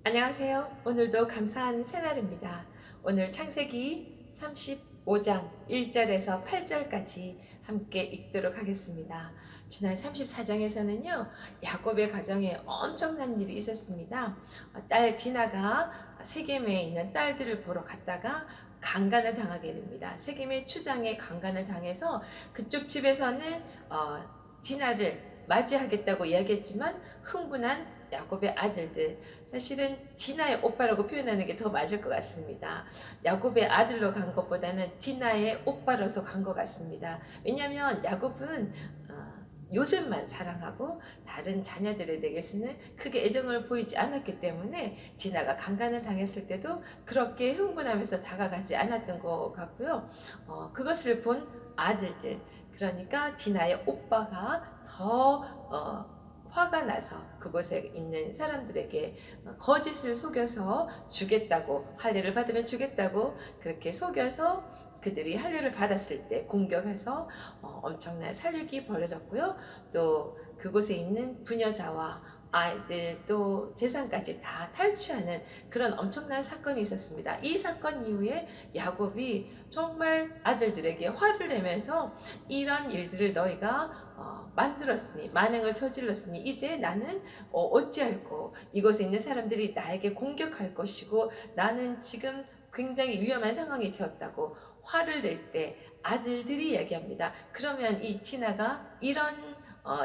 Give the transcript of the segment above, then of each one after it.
안녕하세요. 오늘도 감사한 새날입니다. 오늘 창세기 35장 1절에서 8절까지 함께 읽도록 하겠습니다. 지난 34장에서는요, 야곱의 가정에 엄청난 일이 있었습니다. 딸 디나가 세겜에 있는 딸들을 보러 갔다가 강간을 당하게 됩니다. 세겜의 추장에 강간을 당해서 그쪽 집에서는 디나를 맞이하겠다고 이야기했지만 흥분한 야곱의 아들들, 사실은 디나의 오빠라고 표현하는 게 더 맞을 것 같습니다. 야곱의 아들로 간 것보다는 디나의 오빠로서 간 것 같습니다. 왜냐하면 야곱은 요셉만 사랑하고 다른 자녀들에 대해서는 크게 애정을 보이지 않았기 때문에 디나가 강간을 당했을 때도 그렇게 흥분하면서 다가가지 않았던 것 같고요. 그것을 본 아들들, 그러니까 디나의 오빠가 더 화가 나서 그곳에 있는 사람들에게 거짓을 속여서 주겠다고, 할례를 받으면 주겠다고 그렇게 속여서 그들이 할례를 받았을 때 공격해서 엄청난 살육이 벌어졌고요. 또 그곳에 있는 부녀자와 아이들 또 재산까지 다 탈취하는 그런 엄청난 사건이 있었습니다. 이 사건 이후에 야곱이 정말 아들들에게 화를 내면서 이런 일들을 너희가 만들었으니, 만행을 저질렀으니 이제 나는 어찌할꼬, 이곳에 있는 사람들이 나에게 공격할 것이고 나는 지금 굉장히 위험한 상황이 되었다고 화를 낼 때 아들들이 얘기합니다. 그러면 이 티나가 이런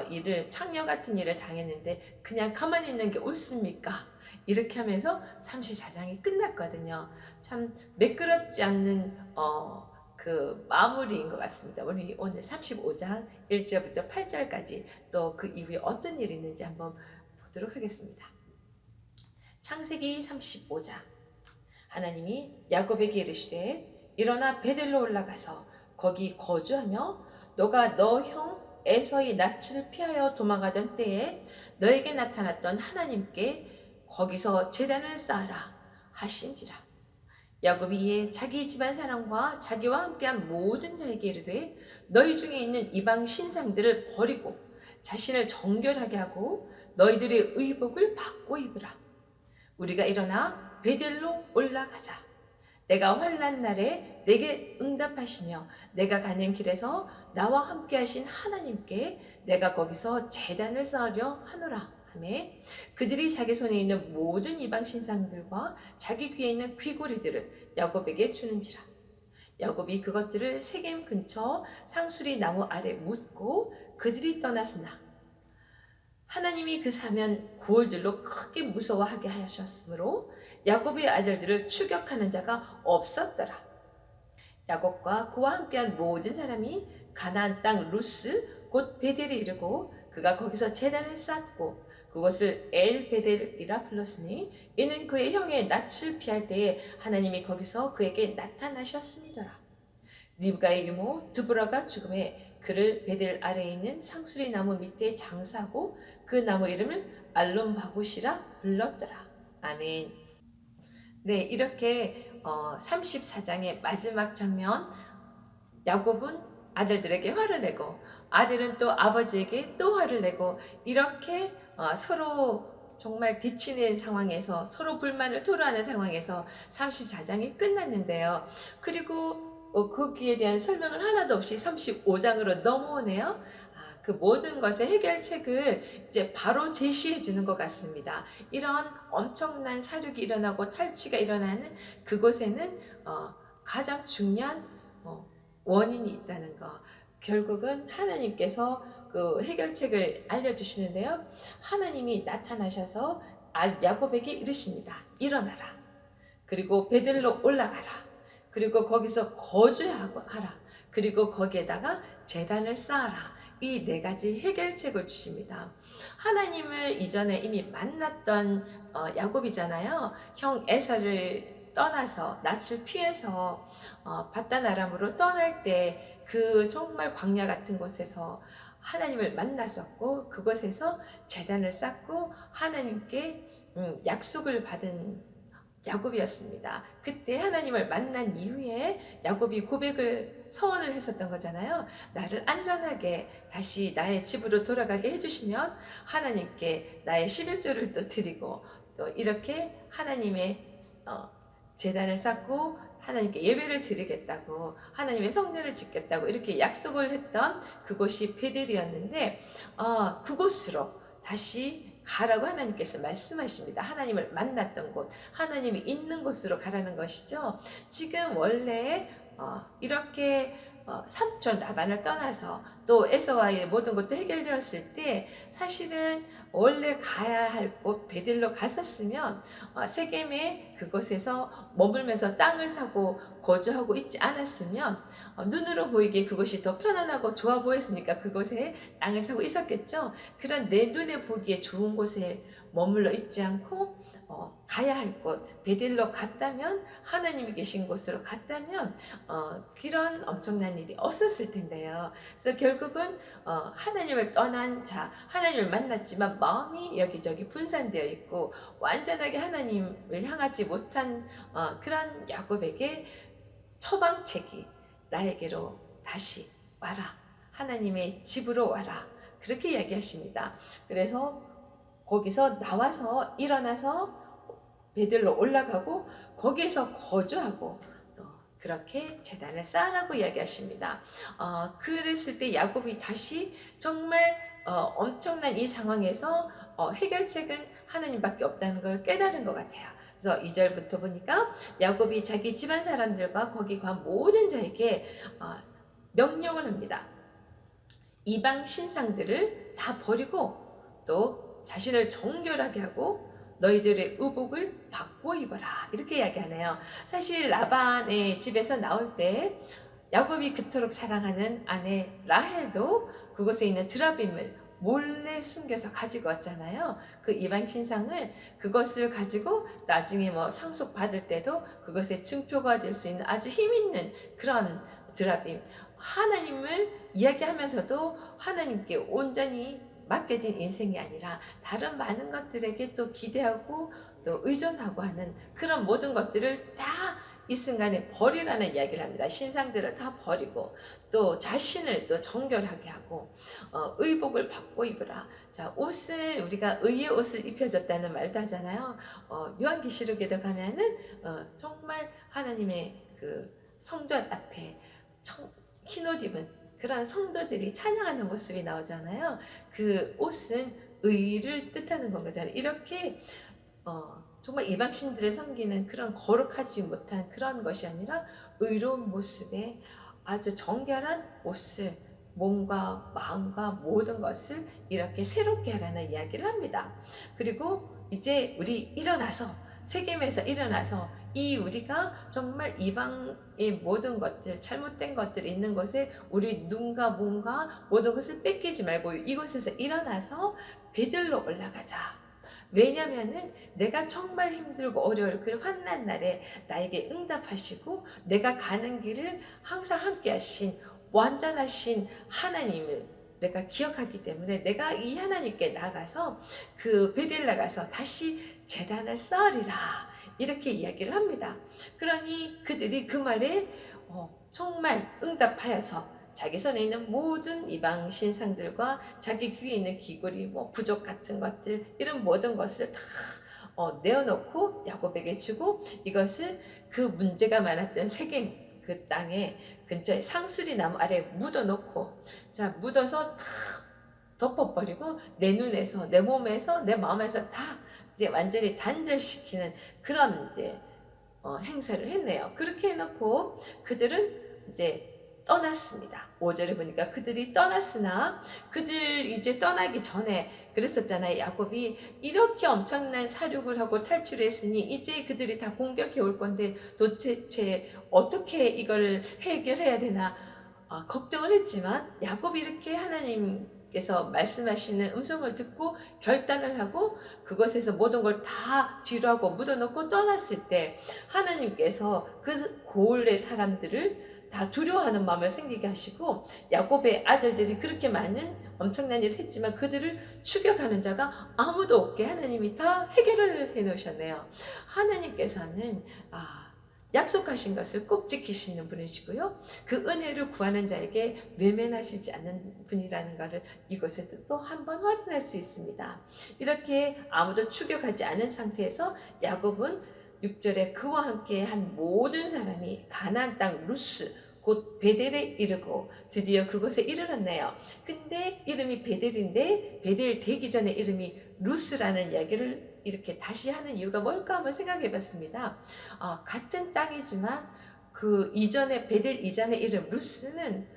일을, 창녀 같은 일을 당했는데 그냥 가만히 있는 게 옳습니까? 이렇게 하면서 34장이 끝났거든요. 참 매끄럽지 않는 그 마무리인 것 같습니다. 우리 오늘 35장 1절부터 8절까지 또 그 이후에 어떤 일이 있는지 한번 보도록 하겠습니다. 창세기 35장. 하나님이 야곱에게 이르시되 일어나 베델로 올라가서 거기 거주하며 너가 너 형 에서의 낯을 피하여 도망가던 때에 너에게 나타났던 하나님께 거기서 제단을 쌓아라 하신지라. 야곱이 이에 자기 집안 사람과 자기와 함께한 모든 자에게 이르되 너희 중에 있는 이방 신상들을 버리고 자신을 정결하게 하고 너희들의 의복을 바꿔 입으라. 우리가 일어나 베델로 올라가자. 내가 환난 날에 내게 응답하시며 내가 가는 길에서 나와 함께 하신 하나님께 내가 거기서 제단을 쌓으려 하노라 하매 그들이 자기 손에 있는 모든 이방 신상들과 자기 귀에 있는 귀고리들을 야곱에게 주는지라. 야곱이 그것들을 세겜 근처 상수리 나무 아래 묻고 그들이 떠났으나 하나님이 그 사면 고을들로 크게 무서워하게 하셨으므로 야곱의 아들들을 추격하는 자가 없었더라. 야곱과 그와 함께한 모든 사람이 가나안 땅 루스 곧 베델에 이르고 그가 거기서 제단을 쌓고 그것을 엘 베델이라 불렀으니 이는 그의 형의 낯을 피할 때에 하나님이 거기서 그에게 나타나셨음이더라. 리브가의 이모 드보라가 죽음에 그를 베델 아래에 있는 상수리 나무 밑에 장사하고 그 나무 이름을 알론바굿이라 불렀더라. 아멘. 네, 이렇게 34장의 마지막 장면, 야곱은 아들들에게 화를 내고 아들은 또 아버지에게 또 화를 내고 이렇게 서로 정말 뒤치는 상황에서 서로 불만을 토로하는 상황에서 34장이 끝났는데요. 그리고 거기에 대한 설명을 하나도 없이 35장으로 넘어오네요. 그 모든 것의 해결책을 이제 바로 제시해 주는 것 같습니다. 이런 엄청난 사륙이 일어나고 탈취가 일어나는 그곳에는 가장 중요한 원인이 있다는 거. 결국은 하나님께서 그 해결책을 알려주시는데요. 하나님이 나타나셔서 야곱에게 이르십니다. 일어나라. 그리고 베들로 올라가라. 그리고 거기서 거주하고 하라. 그리고 거기에다가 제단을 쌓아라. 이 네 가지 해결책을 주십니다. 하나님을 이전에 이미 만났던 야곱이잖아요. 형 에서를 떠나서 낯을 피해서 바단 아람으로 떠날 때 그 정말 광야 같은 곳에서 하나님을 만났었고 그곳에서 제단을 쌓고 하나님께 약속을 받은 야곱이었습니다. 그때 하나님을 만난 이후에 야곱이 고백을 서원을 했었던 거잖아요. 나를 안전하게 다시 나의 집으로 돌아가게 해주시면 하나님께 나의 11조를 또 드리고 또 이렇게 하나님의 제단을 쌓고 하나님께 예배를 드리겠다고, 하나님의 성전을 짓겠다고 이렇게 약속을 했던 그곳이 베델이었는데, 그곳으로 다시 가라고 하나님께서 말씀하십니다. 하나님을 만났던 곳, 하나님이 있는 곳으로 가라는 것이죠. 지금 원래 이렇게 삼촌 라반을 떠나서 또 에서와의 모든 것도 해결되었을 때, 사실은 원래 가야 할 곳 베델로 갔었으면 세겜의 그곳에서 머물면서 땅을 사고 거주하고 있지 않았으면 눈으로 보이기에 그것이 더 편안하고 좋아 보였으니까 그곳에 땅을 사고 있었겠죠. 그런 내 눈에 보기에 좋은 곳에 머물러 있지 않고 가야 할 곳 베델로 갔다면, 하나님이 계신 곳으로 갔다면 그런 엄청난 일이 없었을 텐데요. 그래서 결국은 하나님을 떠난 자, 하나님을 만났지만 마음이 여기저기 분산되어 있고 완전하게 하나님을 향하지 못한 그런 야곱에게 처방책이, 나에게로 다시 와라, 하나님의 집으로 와라, 그렇게 이야기하십니다. 그래서 거기서 나와서 일어나서 베들로 올라가고 거기에서 거주하고 또 그렇게 제단을 쌓으라고 이야기하십니다. 그랬을 때 야곱이 다시 정말 엄청난 이 상황에서 해결책은 하나님밖에 없다는 걸 깨달은 것 같아요. 그래서 2절부터 보니까 야곱이 자기 집안 사람들과 거기 간 모든 자에게 명령을 합니다. 이방 신상들을 다 버리고 또 자신을 정결하게 하고 너희들의 의복을 바꿔 입어라, 이렇게 이야기하네요. 사실 라반의 집에서 나올 때 야곱이 그토록 사랑하는 아내 라헬도 그곳에 있는 드라빔을 몰래 숨겨서 가지고 왔잖아요. 그 이방 신상을, 그것을 가지고 나중에 상속 받을 때도 그것의 증표가 될 수 있는 아주 힘 있는 그런 드라빔, 하나님을 이야기하면서도 하나님께 온전히 맡겨진 인생이 아니라 다른 많은 것들에게 또 기대하고 또 의존하고 하는 그런 모든 것들을 다 이 순간에 버리라는 이야기를 합니다. 신상들을 다 버리고 또 자신을 또 정결하게 하고 의복을 바꿔 입으라. 자, 옷은 우리가 의의 옷을 입혀졌다는 말도 하잖아요. 요한계시록에도 가면은 정말 하나님의 그 성전 앞에 흰옷 입은 그런 성도들이 찬양하는 모습이 나오잖아요. 그 옷은 의를 뜻하는 거잖아요. 이렇게 정말 이방신들을 섬기는 그런 거룩하지 못한 그런 것이 아니라 의로운 모습에 아주 정결한 옷을, 몸과 마음과 모든 것을 이렇게 새롭게 하라는 이야기를 합니다. 그리고 이제 우리 일어나서, 세겜에서 일어나서 이 우리가 정말 이방의 모든 것들, 잘못된 것들이 있는 곳에 우리 눈과 몸과 모든 것을 뺏기지 말고 이곳에서 일어나서 베들로 올라가자. 왜냐면은 내가 정말 힘들고 어려울 그 환난 날에 나에게 응답하시고 내가 가는 길을 항상 함께 하신 완전하신 하나님을 내가 기억하기 때문에 내가 이 하나님께 나가서 그 베델 나가서 다시 제단을 쌓으리라, 이렇게 이야기를 합니다. 그러니 그들이 그 말에 정말 응답하여서 자기 손에 있는 모든 이방 신상들과 자기 귀에 있는 귀걸이, 부족 같은 것들, 이런 모든 것을 다 내어놓고 야곱에게 주고, 이것을 그 문제가 많았던 세겜 그 땅에 근처에 상수리 나무 아래 묻어놓고, 자, 묻어서 다 덮어버리고 내 눈에서, 내 몸에서, 내 마음에서 다 이제 완전히 단절시키는 그런 이제 행사를 했네요. 그렇게 해놓고 그들은 이제 떠났습니다. 5절에 보니까 그들이 떠났으나, 그들 이제 떠나기 전에 그랬었잖아요. 야곱이 이렇게 엄청난 사륙을 하고 탈출했으니 이제 그들이 다 공격해 올 건데 도대체 어떻게 이걸 해결해야 되나 걱정을 했지만, 야곱이 이렇게 하나님께서 말씀하시는 음성을 듣고 결단을 하고 그것에서 모든 걸 다 뒤로 하고 묻어놓고 떠났을 때, 하나님께서 그 고을의 사람들을 다 두려워하는 마음을 생기게 하시고, 야곱의 아들들이 그렇게 많은 엄청난 일을 했지만 그들을 추격하는 자가 아무도 없게 하나님이 다 해결을 해 놓으셨네요. 하나님께서는 약속하신 것을 꼭 지키시는 분이시고요. 그 은혜를 구하는 자에게 외면하시지 않는 분이라는 것을 이곳에서 또 한 번 확인할 수 있습니다. 이렇게 아무도 추격하지 않은 상태에서 야곱은 6절에 그와 함께 한 모든 사람이 가나안 땅 루스 곧 베델에 이르고 드디어 그곳에 이르렀네요. 근데 이름이 베델인데 베델 되기 전에 이름이 루스라는 이야기를 이렇게 다시 하는 이유가 뭘까 한번 생각해 봤습니다. 같은 땅이지만 그 이전에 베델 이전의 이름 루스는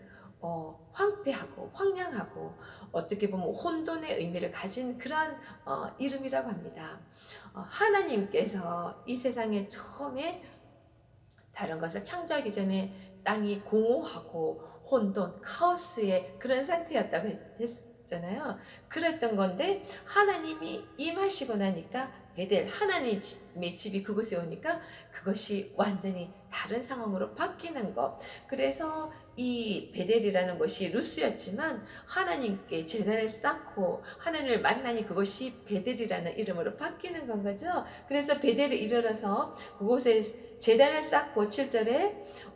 황폐하고 황량하고 어떻게 보면 혼돈의 의미를 가진 그러한 이름이라고 합니다. 하나님께서 이 세상에 처음에 다른 것을 창조하기 전에 땅이 공허하고 혼돈, 카오스의 그런 상태였다고 했잖아요. 그랬던 건데 하나님이 임하시고 나니까 베델, 하나님의 집이 그곳에 오니까 그것이 완전히 다른 상황으로 바뀌는 것. 그래서 이 베델이라는 것이 루스였지만 하나님께 제단을 쌓고 하나님을 만나니 그것이 베델이라는 이름으로 바뀌는 건 거죠. 그래서 베델에 이르러서 그곳에 제단을 쌓고 7절에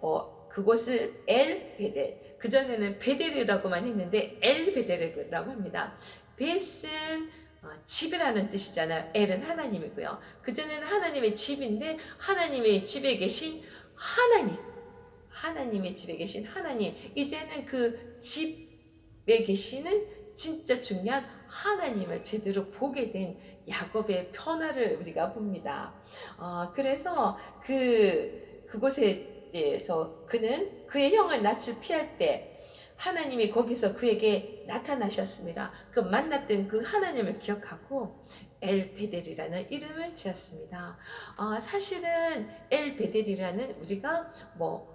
그곳을 엘 베델, 그전에는 베델이라고만 했는데 엘 베델이라고 합니다. 벳은 집이라는 뜻이잖아요. 엘은 하나님이고요. 그전에는 하나님의 집인데 하나님의 집에 계신 하나님, 하나님의 집에 계신 하나님, 이제는 그 집에 계시는 진짜 중요한 하나님을 제대로 보게 된 야곱의 변화를 우리가 봅니다. 그래서 그곳에서 그는 그의 형을 낯을 피할 때 하나님이 거기서 그에게 나타나셨습니다. 그 만났던 그 하나님을 기억하고 엘베델이라는 이름을 지었습니다. 사실은 엘베델이라는 우리가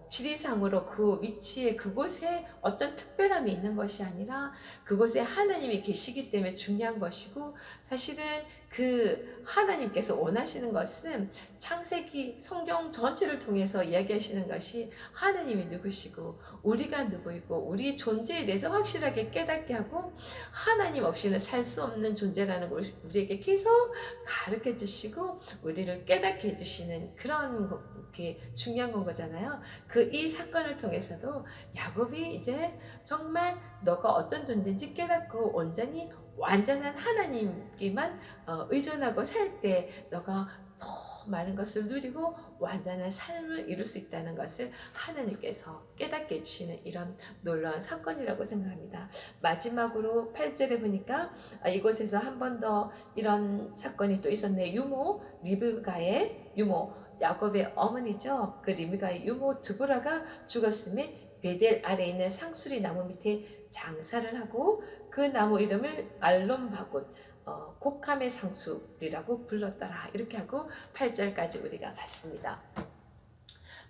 지리상으로 그 위치에 그곳에 어떤 특별함이 있는 것이 아니라 그곳에 하나님이 계시기 때문에 중요한 것이고, 사실은 그 하나님께서 원하시는 것은 창세기 성경 전체를 통해서 이야기하시는 것이 하나님이 누구시고 우리가 누구이고 우리 존재에 대해서 확실하게 깨닫게 하고 하나님 없이는 살 수 없는 존재라는 걸 우리에게 계속 가르쳐 주시고 우리를 깨닫게 해주시는 그런 게 중요한 건 거잖아요. 이 사건을 통해서도 야곱이 이제 정말 너가 어떤 존재인지 깨닫고 온전히 완전한 하나님께만 의존하고 살 때 너가 더 많은 것을 누리고 완전한 삶을 이룰 수 있다는 것을 하나님께서 깨닫게 해주시는 이런 놀라운 사건이라고 생각합니다. 마지막으로 8절에 보니까 이곳에서 한 번 더 이런 사건이 또 있었네요. 유모 리브가의 유모 야곱의 어머니죠. 그 리브가의 유모 드보라가 죽었음에 베델 아래 있는 상수리 나무 밑에 장사를 하고 그 나무 이름을 알론바굿 곡함의 상수리라고 불렀더라. 이렇게 하고 8절까지 우리가 봤습니다.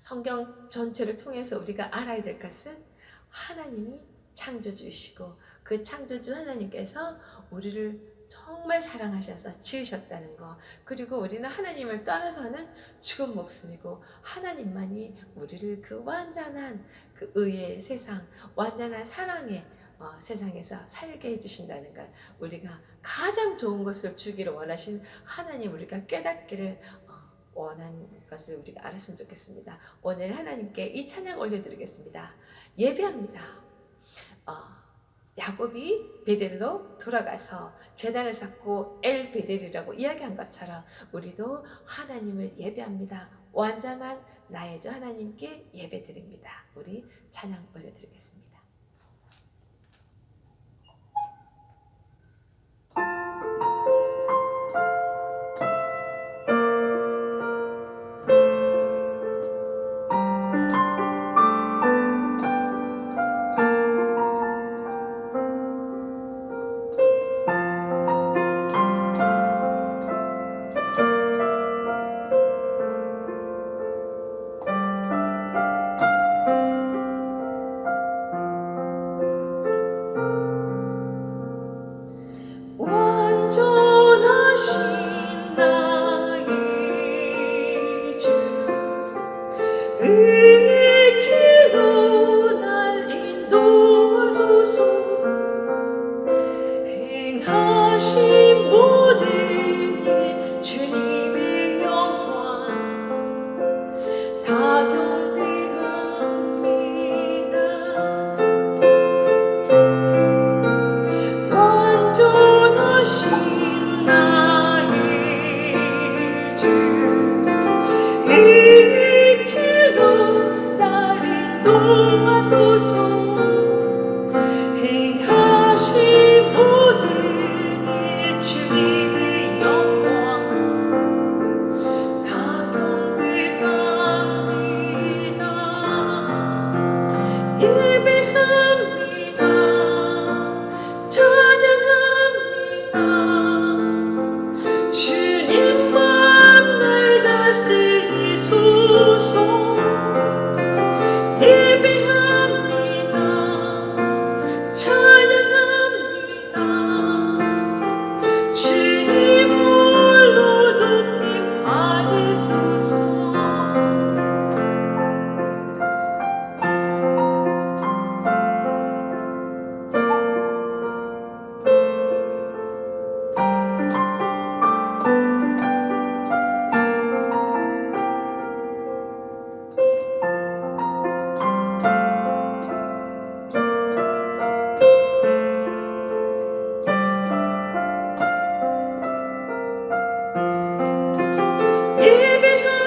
성경 전체를 통해서 우리가 알아야 될 것은 하나님이 창조주이시고 그 창조주 하나님께서 우리를 정말 사랑하셔서 지으셨다는 거, 그리고 우리는 하나님을 떠나서는 죽은 목숨이고 하나님만이 우리를 그 완전한 그 의의 세상, 완전한 사랑의 세상에서 살게 해주신다는 걸, 우리가 가장 좋은 것을 주기를 원하신 하나님 우리가 깨닫기를 원하는 것을 우리가 알았으면 좋겠습니다. 오늘 하나님께 이 찬양 올려드리겠습니다. 예배합니다. 야곱이 베델로 돌아가서 제단을 쌓고 엘 베델이라고 이야기한 것처럼 우리도 하나님을 예배합니다. 완전한 나의 주 하나님께 예배드립니다. 우리 찬양 올려드리겠습니다. 이 길로 나를 인도하소서. 행하신 모든 일 주님의 영광 다 경배합니다. 예배합니다. 찬양합니다. 주님만 날 다스리소서. 예배합니다. 찬양합니다. 주님 홀로 높임 받으소서.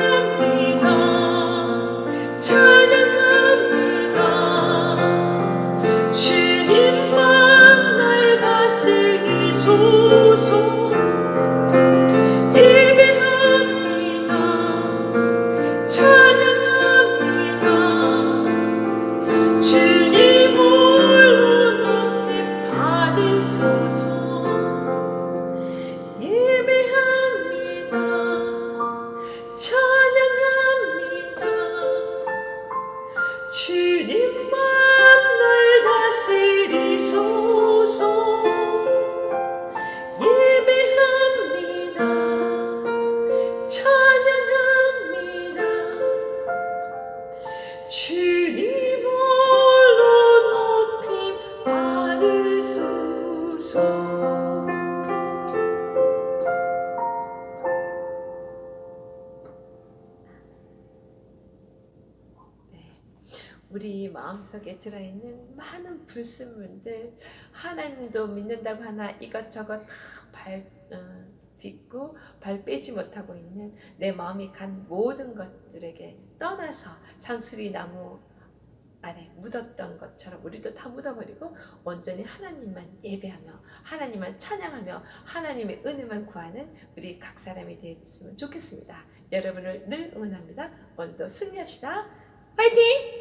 예배합니다. 찬양합니다. 주님만 날 다스리소서. 예배합니다. 찬양합니다. 주님 홀로 높임 받으소서. 예배합니다. 찬양합니다. 주님만 날 다스리소서. 예배합니다. 찬양합니다. 주님 홀로 높임 받으소서. 우리 마음속에 들어있는 많은 불순물들, 하나님도 믿는다고 하나 이것저것 다 딛고 발 빼지 못하고 있는 내 마음이 간 모든 것들에게 떠나서 상수리 나무 아래 묻었던 것처럼 우리도 다 묻어버리고 온전히 하나님만 예배하며 하나님만 찬양하며 하나님의 은혜만 구하는 우리 각 사람이 되었으면 좋겠습니다. 여러분을 늘 응원합니다. 오늘도 승리합시다. 화이팅!